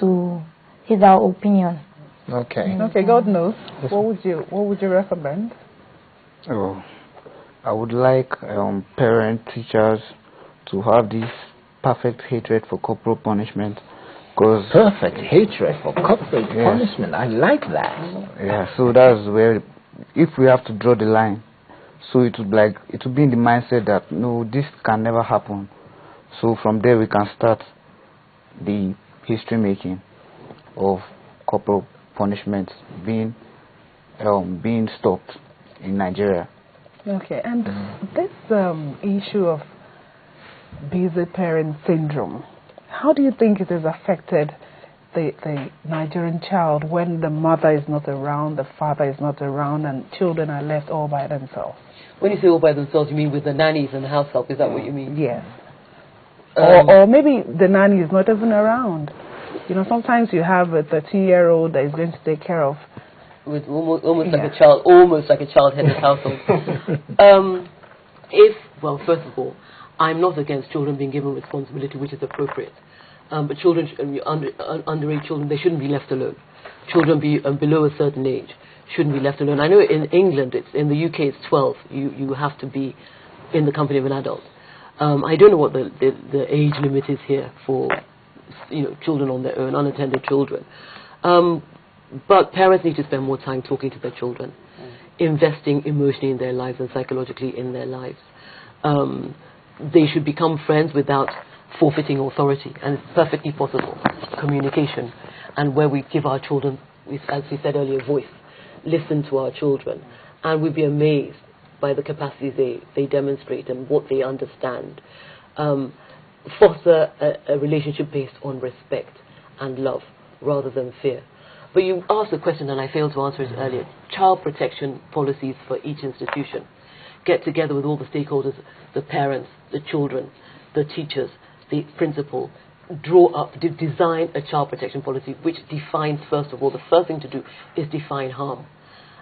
to give our opinion. Okay. Okay, Godknows. What would you recommend? Oh, I would like parents, teachers to have this perfect hatred for corporal punishment. Cause Perfect hatred for corporal punishment. I like that. Yeah, so that's where, if we have to draw the line, so it would be in the mindset that no, this can never happen. So from there we can start the history making of corporal punishment being stopped in Nigeria. Okay, and this issue of busy parent syndrome, how do you think it has affected the Nigerian child when the mother is not around, the father is not around, and children are left all by themselves? When you say all by themselves, you mean with the nannies and the house help? Is that what you mean? Yes. Or maybe the nanny is not even around. You know, sometimes you have a 13-year-old that is going to take care of, with almost like a child, almost like a child-headed household. Well, first of all, I'm not against children being given responsibility, which is appropriate. But children, underage children, they shouldn't be left alone. Children below a certain age shouldn't be left alone. I know in England, in the UK, it's 12. You have to be in the company of an adult. I don't know what the age limit is here for, children on their own, unattended children. But parents need to spend more time talking to their children, investing emotionally in their lives and psychologically in their lives. They should become friends without forfeiting authority, and it's perfectly possible. Communication, and where we give our children, as we said earlier, voice. Listen to our children, and we'd be amazed by the capacities they demonstrate and what they understand. Foster a relationship based on respect and love rather than fear. But you asked a question and I failed to answer it earlier. Child protection policies for each institution. Get together with all the stakeholders, the parents, the children, the teachers, the principal, draw up, design a child protection policy which defines, first of all, the first thing to do is define harm.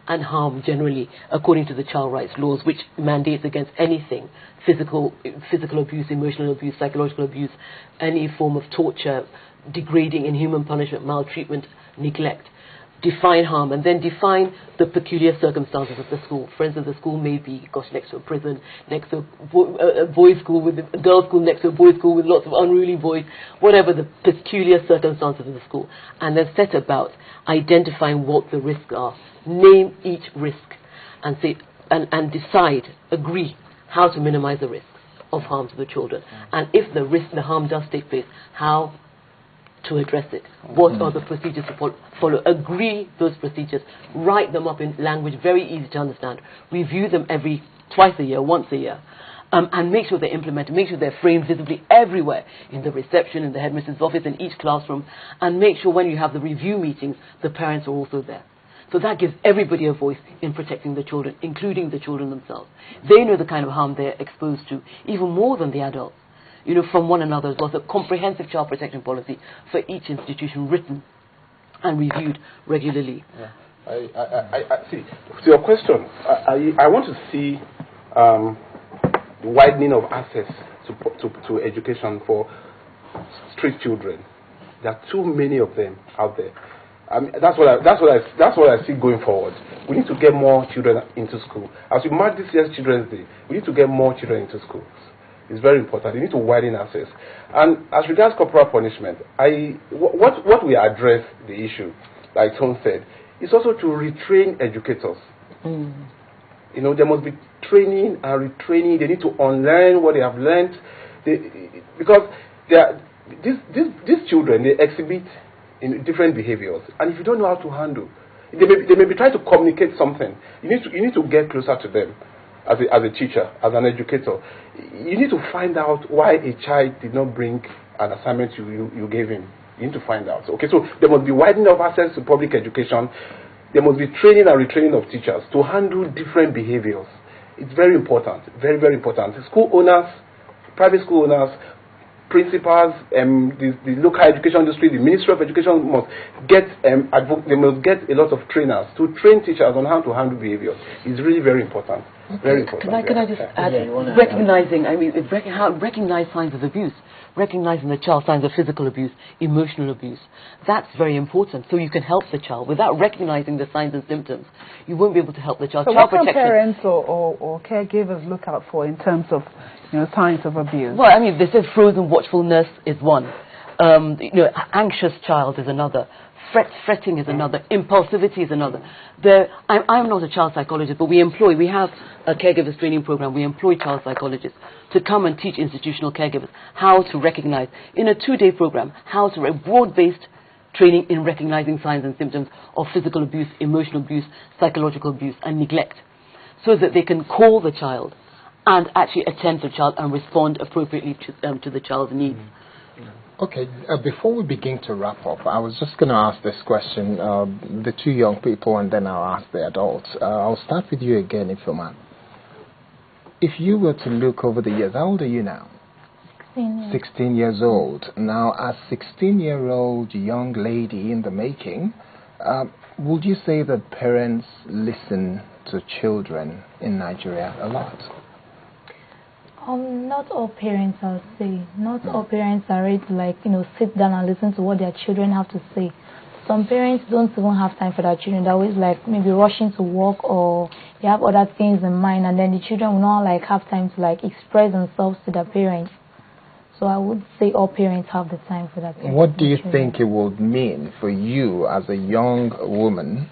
And harm generally, according to the child rights laws, which mandates against anything, physical abuse, emotional abuse, psychological abuse, any form of torture, degrading, inhuman punishment, maltreatment, neglect. Define harm, and then define the peculiar circumstances of the school. For instance, the school may be, next to a prison, next to a boys' school, with a girls' school next to a boys' school with lots of unruly boys, whatever the peculiar circumstances of the school. And then set about identifying what the risks are. Name each risk and say, and decide, agree how to minimize the risks of harm to the children. And if the harm does take place, how to address it. What are the procedures to follow? Agree those procedures. Write them up in language very easy to understand. Review them twice a year, once a year. And make sure they're implemented. Make sure they're framed visibly everywhere. In the reception, in the headmistress' office, in each classroom. And make sure when you have the review meetings, the parents are also there. So that gives everybody a voice in protecting the children, including the children themselves. They know the kind of harm they're exposed to, even more than the adults. From one another as well. So a comprehensive child protection policy for each institution, written and reviewed regularly. Yeah. I see. To your question, I want to see widening of access to education for street children. There are too many of them out there. That's what I see going forward. We need to get more children into school. As we mark this year's Children's Day, we need to get more children into schools. It's very important. You need to widen access. And as regards corporal punishment, what we address the issue, like Tom said, is also to retrain educators. There must be training and retraining. They need to unlearn what they have learned. Because these children, they exhibit different behaviors. And if you don't know how to handle, they may be trying to communicate something. You need to get closer to them. As a teacher, as an educator, you need to find out why a child did not bring an assignment you gave him. You need to find out. Okay, so there must be widening of access to public education. There must be training and retraining of teachers to handle different behaviors. It's very important, very, very important. School owners, private school owners, principals, the local education industry, the Ministry of Education must get they must get a lot of trainers to train teachers on how to handle behavior. It's really very important. Very important. Can I just add, recognize signs of abuse. recognizing the child signs of physical abuse, emotional abuse. That's very important, so you can help the child. Without recognizing the signs and symptoms, you won't be able to help the child. So Child what can protection. parents or caregivers look out for in terms of, signs of abuse? Well, I mean, they said frozen watchfulness is one. Anxious child is another. Fretting is another. Impulsivity is another. I'm not a child psychologist, but we have a caregivers training program. We employ child psychologists to come and teach institutional caregivers how to recognize, in a 2-day program, broad-based training in recognizing signs and symptoms of physical abuse, emotional abuse, psychological abuse, and neglect, so that they can call the child and actually attend to the child and respond appropriately to the child's needs. Okay, before we begin to wrap up, I was just going to ask this question, the two young people, and then I'll ask the adults. I'll start with you again, if you mind. If you were to look over the years, how old are you now? 16 years old. Now, as 16-year-old young lady in the making, would you say that parents listen to children in Nigeria a lot? Not all parents, I would say. Not all parents are ready to sit down and listen to what their children have to say. Some parents don't even have time for their children. They're always maybe rushing to work, or they have other things in mind, and then the children will not have time to express themselves to their parents. So I would say all parents have the time for that. What do you think it would mean for you as a young woman?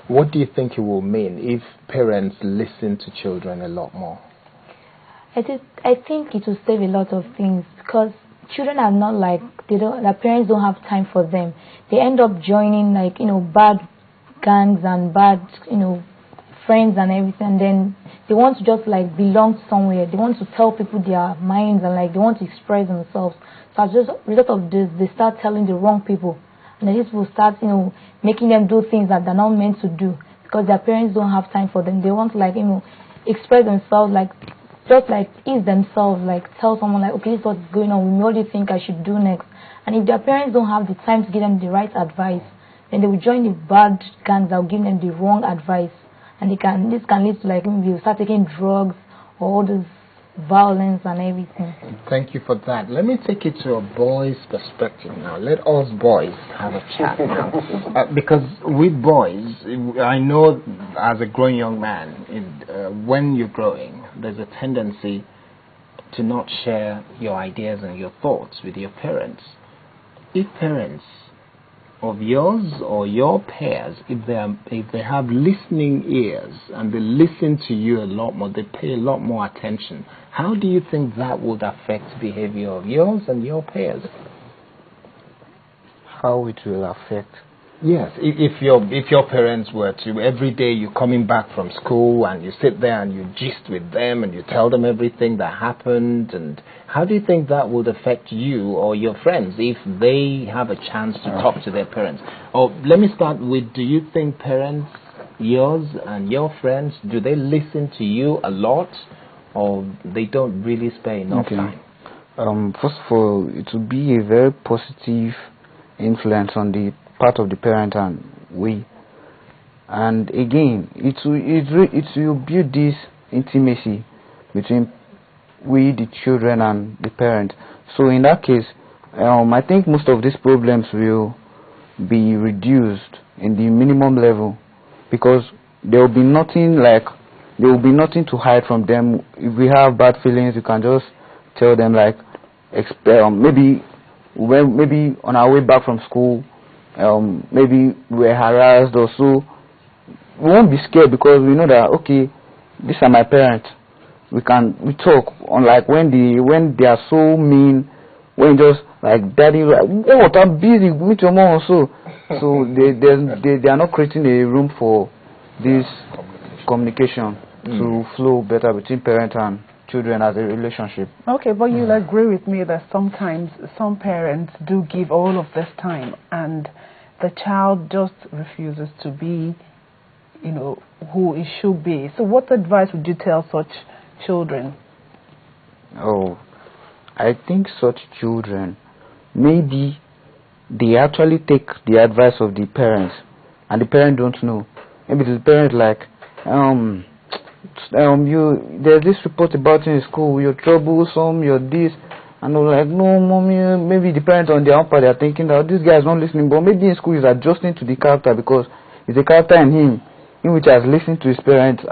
What do you think it will mean if parents listen to children a lot more? I think it will save a lot of things, because children are not their parents don't have time for them. They end up joining bad gangs and bad friends and everything, and then they want to just belong somewhere. They want to tell people their minds, and they want to express themselves. So as a result of this, they start telling the wrong people, and then this will start making them do things that they're not meant to do, because their parents don't have time for them. They want to express themselves, just ease themselves, tell someone okay, this is what's going on with me, what do you think I should do next? And if their parents don't have the time to give them the right advice, then they will join the bad gangs that will give them the wrong advice, and this can lead to maybe you start taking drugs or all this violence and everything. Thank you for that. Let me take it to a boy's perspective now. Let us boys have a chat now. Because with boys, I know as a growing young man, when you're growing, there's a tendency to not share your ideas and your thoughts with your parents. If parents of yours or your peers, if they have listening ears and they listen to you a lot more, they pay a lot more attention, how do you think that would affect behavior of yours and your peers? How it will affect? Yes, if your parents were to, every day you're coming back from school and you sit there and you gist with them and you tell them everything that happened, and how do you think that would affect you or your friends if they have a chance to talk to their parents? Or let me start with, do you think parents, yours and your friends, do they listen to you a lot, or they don't really spare enough time? First of all, it will be a very positive influence on the part of the parent and we. And again, it will build this intimacy between we, the children, and the parent. So in that case, I think most of these problems will be reduced in the minimum level, because there will be nothing to hide from them. If we have bad feelings, you can just tell them, maybe on our way back from school, maybe we're harassed or so. We won't be scared, because we know that okay, these are my parents. We talk. Unlike when they are so mean, when just daddy, what, I'm busy, meet your mom also. So they are not creating a room for this communication to flow better between parent and children as a relationship. Okay, but you'll agree with me that sometimes some parents do give all of this time and the child just refuses to be, who it should be. So what advice would you tell such children? Oh, I think such children, maybe they actually take the advice of the parents and the parent don't know. Maybe the parent there's this report about you in school, you're troublesome, you're this, And they're like, no, mommy, maybe the parents on their own part, they're thinking that this guy is not listening, but maybe in school he's adjusting to the character because it's a character in him which has listened to his parents